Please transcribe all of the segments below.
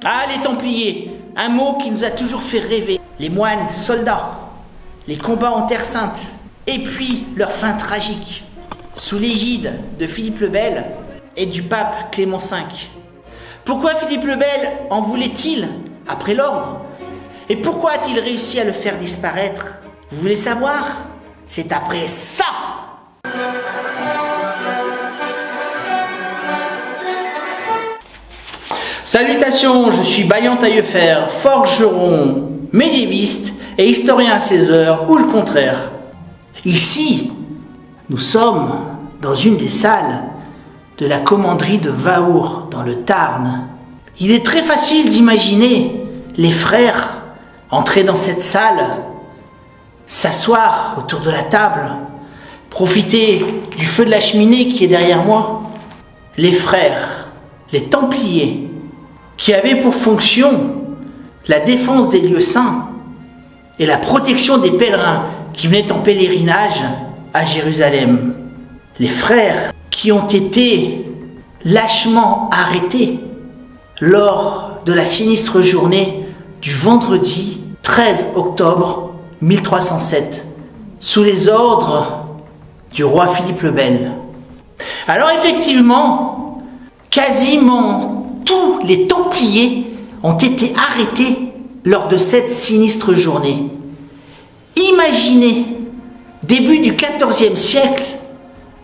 Ah, les Templiers, un mot qui nous a toujours fait rêver. Les moines, soldats, les combats en Terre Sainte, et puis leur fin tragique, sous l'égide de Philippe le Bel et du pape Clément V. Pourquoi Philippe le Bel en voulait-il après l'ordre? Et pourquoi a-t-il réussi à le faire disparaître? Vous voulez savoir? C'est après ça! Salutations, je suis Baillant Taillefer, forgeron, médiéviste et historien à 16 heures, ou le contraire. Ici, nous sommes dans une des salles de la commanderie de Vaour, dans le Tarn. Il est très facile d'imaginer les frères entrer dans cette salle, s'asseoir autour de la table, profiter du feu de la cheminée qui est derrière moi. Les frères, les Templiers, qui avaient pour fonction la défense des lieux saints et la protection des pèlerins qui venaient en pèlerinage à Jérusalem. Les frères qui ont été lâchement arrêtés lors de la sinistre journée du vendredi 13 octobre 1307, sous les ordres du roi Philippe le Bel. Alors effectivement, quasiment tous les Templiers ont été arrêtés lors de cette sinistre journée. Imaginez, début du XIVe siècle,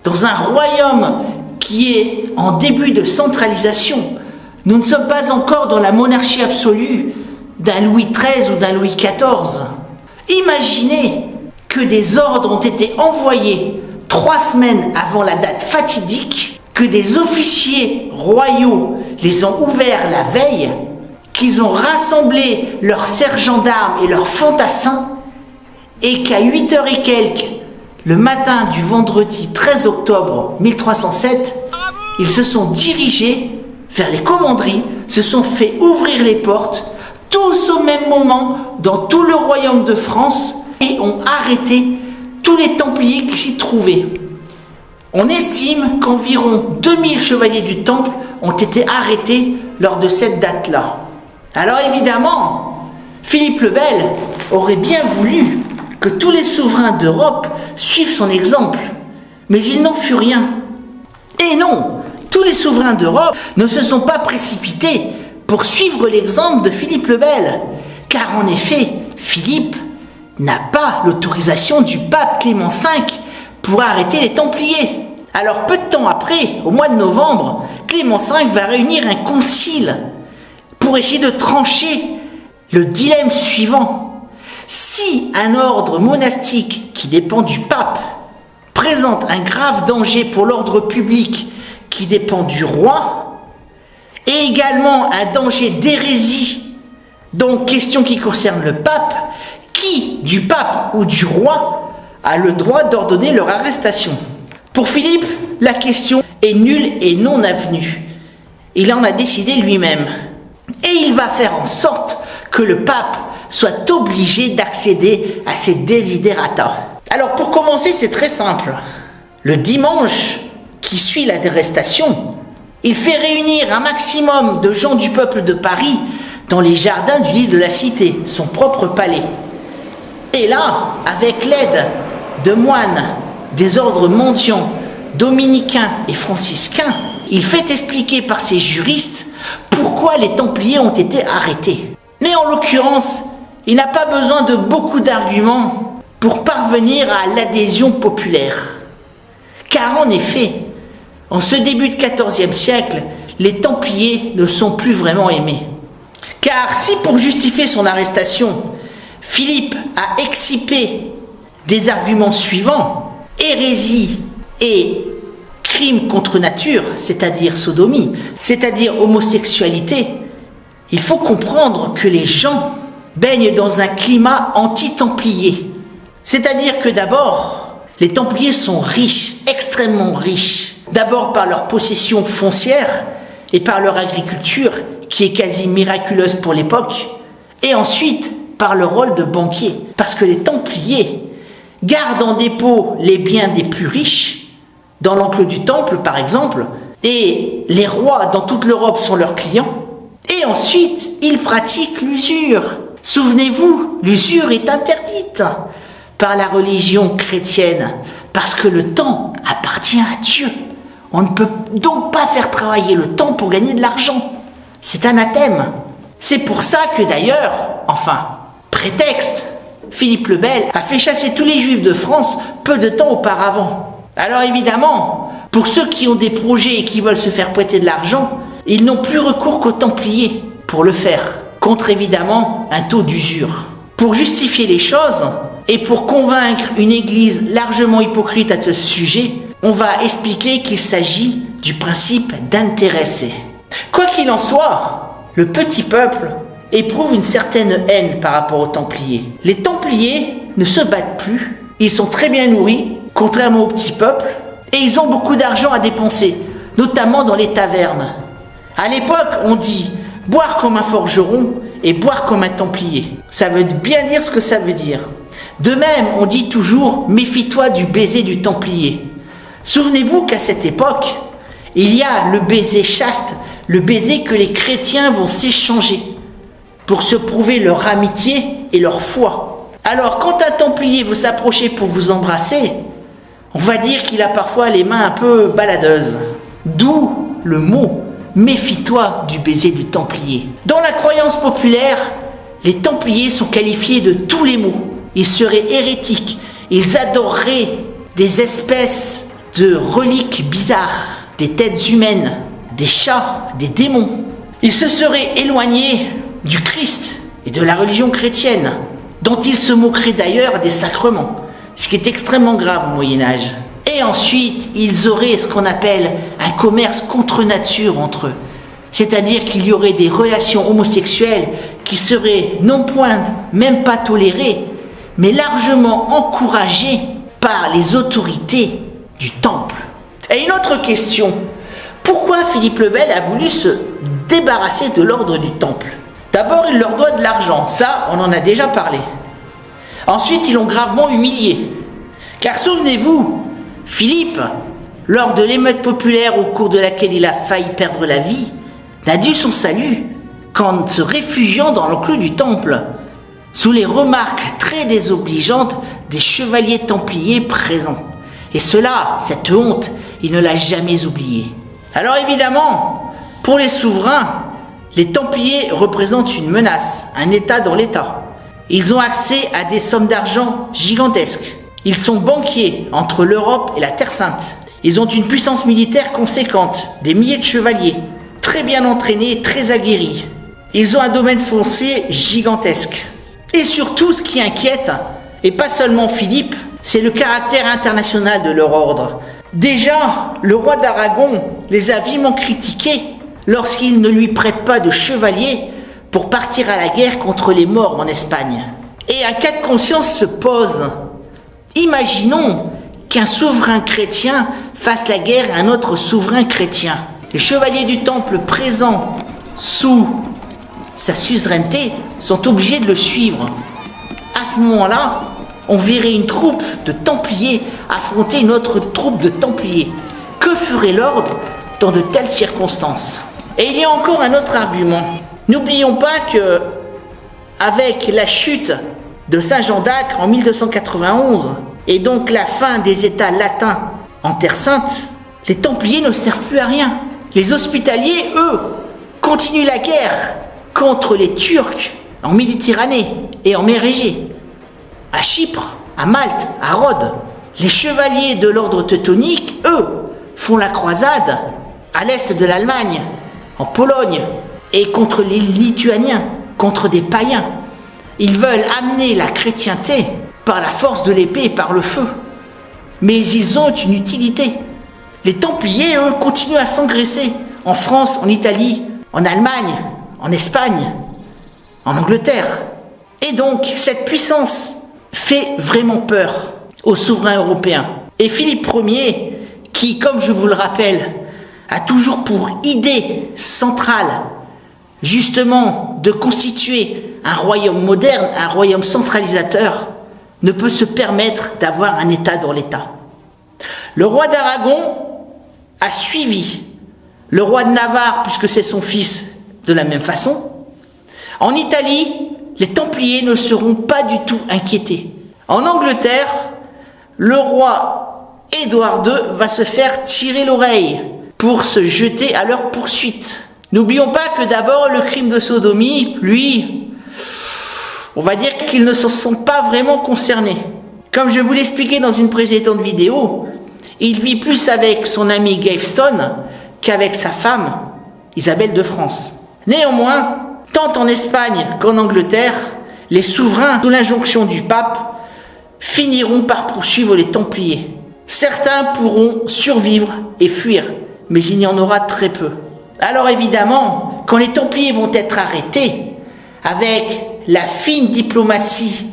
dans un royaume qui est en début de centralisation, nous ne sommes pas encore dans la monarchie absolue d'un Louis XIII ou d'un Louis XIV. Imaginez que des ordres ont été envoyés 3 semaines avant la date fatidique, que des officiers royaux les ont ouverts la veille, qu'ils ont rassemblé leurs sergents d'armes et leurs fantassins, et qu'à 8h et quelques, le matin du vendredi 13 octobre 1307, ils se sont dirigés vers les commanderies, se sont fait ouvrir les portes, tous au même moment dans tout le royaume de France, et ont arrêté tous les Templiers qui s'y trouvaient. On estime qu'environ 2000 chevaliers du Temple ont été arrêtés lors de cette date-là. Alors évidemment, Philippe le Bel aurait bien voulu que tous les souverains d'Europe suivent son exemple, mais il n'en fut rien. Et non, tous les souverains d'Europe ne se sont pas précipités pour suivre l'exemple de Philippe le Bel, car en effet, Philippe n'a pas l'autorisation du pape Clément V pour arrêter les Templiers. Alors peu de temps après, au mois de novembre, Clément V va réunir un concile pour essayer de trancher le dilemme suivant. Si un ordre monastique qui dépend du pape présente un grave danger pour l'ordre public qui dépend du roi, et également un danger d'hérésie, donc question qui concerne le pape, qui, du pape ou du roi, a le droit d'ordonner leur arrestation? Pour Philippe, la question est nulle et non avenue. Il en a décidé lui-même. Et il va faire en sorte que le pape soit obligé d'accéder à ses desiderata. Alors pour commencer, c'est très simple. Le dimanche qui suit l'arrestation, il fait réunir un maximum de gens du peuple de Paris dans les jardins du lit de la Cité, son propre palais. Et là, avec l'aide de moines des ordres mendiants, dominicains et franciscains, il fait expliquer par ses juristes pourquoi les Templiers ont été arrêtés. Mais en l'occurrence, il n'a pas besoin de beaucoup d'arguments pour parvenir à l'adhésion populaire. Car en effet, en ce début de XIVe siècle, les Templiers ne sont plus vraiment aimés. Car si pour justifier son arrestation, Philippe a excipé des arguments suivants, hérésie et crime contre nature, c'est-à-dire sodomie, c'est-à-dire homosexualité, il faut comprendre que les gens baignent dans un climat anti-templier. C'est-à-dire que d'abord, les Templiers sont riches, extrêmement riches, d'abord par leur possession foncière et par leur agriculture, qui est quasi miraculeuse pour l'époque, et ensuite par leur rôle de banquier, parce que les Templiers gardent en dépôt les biens des plus riches, dans l'enclos du temple par exemple, et les rois dans toute l'Europe sont leurs clients, Et ensuite, ils pratiquent l'usure. Souvenez-vous, l'usure est interdite par la religion chrétienne, parce que le temps appartient à Dieu. On ne peut donc pas faire travailler le temps pour gagner de l'argent. C'est anathème. C'est pour ça que d'ailleurs, prétexte, Philippe le Bel a fait chasser tous les Juifs de France peu de temps auparavant. Alors évidemment, pour ceux qui ont des projets et qui veulent se faire prêter de l'argent, ils n'ont plus recours qu'aux Templiers pour le faire, contre évidemment un taux d'usure. Pour justifier les choses et pour convaincre une Église largement hypocrite à ce sujet, on va expliquer qu'il s'agit du principe d'intéressé. Quoi qu'il en soit, le petit peuple éprouve une certaine haine par rapport aux Templiers. Les Templiers ne se battent plus, ils sont très bien nourris, contrairement au petit peuple, et ils ont beaucoup d'argent à dépenser, notamment dans les tavernes. À l'époque, on dit « boire comme un forgeron » et « boire comme un Templier ». Ça veut bien dire ce que ça veut dire. De même, on dit toujours « méfie-toi du baiser du Templier ». Souvenez-vous qu'à cette époque, il y a le baiser chaste, le baiser que les chrétiens vont s'échanger pour se prouver leur amitié et leur foi. Alors, quand un Templier veut s'approcher pour vous embrasser, on va dire qu'il a parfois les mains un peu baladeuses. D'où le mot « méfie-toi du baiser du Templier ». Dans la croyance populaire, les Templiers sont qualifiés de tous les maux. Ils seraient hérétiques, ils adoreraient des espèces de reliques bizarres, des têtes humaines, des chats, des démons. Ils se seraient éloignés du Christ et de la religion chrétienne, dont ils se moqueraient d'ailleurs des sacrements, ce qui est extrêmement grave au Moyen-Âge. Et ensuite, ils auraient ce qu'on appelle un commerce contre nature entre eux. C'est-à-dire qu'il y aurait des relations homosexuelles qui seraient non point même pas tolérées, mais largement encouragées par les autorités du temple. Et une autre question, pourquoi Philippe le Bel a voulu se débarrasser de l'ordre du temple? D'abord, il leur doit de l'argent, ça on en a déjà parlé. Ensuite, ils l'ont gravement humilié. Car souvenez-vous, Philippe, lors de l'émeute populaire au cours de laquelle il a failli perdre la vie, n'a dû son salut qu'en se réfugiant dans l'enclos du temple, sous les remarques très désobligeantes des chevaliers templiers présents. Et cela, cette honte, il ne l'a jamais oublié. Alors évidemment, pour les souverains, les Templiers représentent une menace, un État dans l'État. Ils ont accès à des sommes d'argent gigantesques. Ils sont banquiers entre l'Europe et la Terre Sainte. Ils ont une puissance militaire conséquente, des milliers de chevaliers, très bien entraînés, très aguerris. Ils ont un domaine foncier gigantesque. Et surtout, ce qui inquiète, et pas seulement Philippe, c'est le caractère international de leur ordre. Déjà, le roi d'Aragon les a vivement critiqués lorsqu'ils ne lui prêtent pas de chevaliers pour partir à la guerre contre les Maures en Espagne. Et un cas de conscience se pose. Imaginons qu'un souverain chrétien fasse la guerre à un autre souverain chrétien. Les chevaliers du temple présents sous sa suzeraineté sont obligés de le suivre. À ce moment-là, on verrait une troupe de Templiers affronter une autre troupe de Templiers. Que ferait l'ordre dans de telles circonstances? Et il y a encore un autre argument. N'oublions pas que, avec la chute de Saint Jean d'Acre en 1291, et donc la fin des États latins en Terre Sainte, les Templiers ne servent plus à rien. Les Hospitaliers, eux, continuent la guerre contre les Turcs en Méditerranée et en mer Égée, à Chypre, à Malte, à Rhodes. Les chevaliers de l'ordre teutonique, eux, font la croisade à l'est de l'Allemagne, en Pologne, et contre les Lituaniens, contre des païens. Ils veulent amener la chrétienté par la force de l'épée et par le feu. Mais ils ont une utilité. Les Templiers, eux, continuent à s'engraisser en France, en Italie, en Allemagne, en Espagne, en Angleterre. Et donc, cette puissance fait vraiment peur aux souverains européens. Et Philippe Ier, qui, comme je vous le rappelle, a toujours pour idée centrale, justement, de constituer un royaume moderne, un royaume centralisateur, ne peut se permettre d'avoir un État dans l'État. Le roi d'Aragon a suivi le roi de Navarre, puisque c'est son fils, de la même façon. En Italie, les Templiers ne seront pas du tout inquiétés. En Angleterre, le roi Édouard II va se faire tirer l'oreille pour se jeter à leur poursuite. N'oublions pas que d'abord le crime de sodomie, lui, on va dire qu'ils ne se sont pas vraiment concernés. Comme je vous l'expliquais dans une précédente vidéo, il vit plus avec son ami Gaveston qu'avec sa femme, Isabelle de France. Néanmoins, tant en Espagne qu'en Angleterre, les souverains, sous l'injonction du pape, finiront par poursuivre les Templiers. Certains pourront survivre et fuir, mais il y en aura très peu. Alors évidemment, quand les Templiers vont être arrêtés, avec la fine diplomatie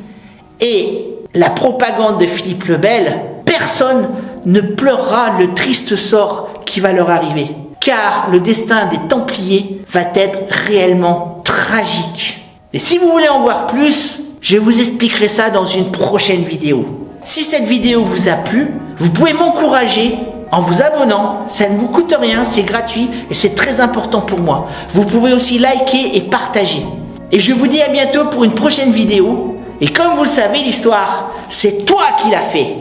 et la propagande de Philippe le Bel, personne ne pleurera le triste sort qui va leur arriver. Car le destin des Templiers va être réellement tragique. Et si vous voulez en voir plus, je vous expliquerai ça dans une prochaine vidéo. Si cette vidéo vous a plu, vous pouvez m'encourager en vous abonnant, ça ne vous coûte rien, c'est gratuit et c'est très important pour moi. Vous pouvez aussi liker et partager. Et je vous dis à bientôt pour une prochaine vidéo. Et comme vous le savez, l'histoire, c'est toi qui l'as fait.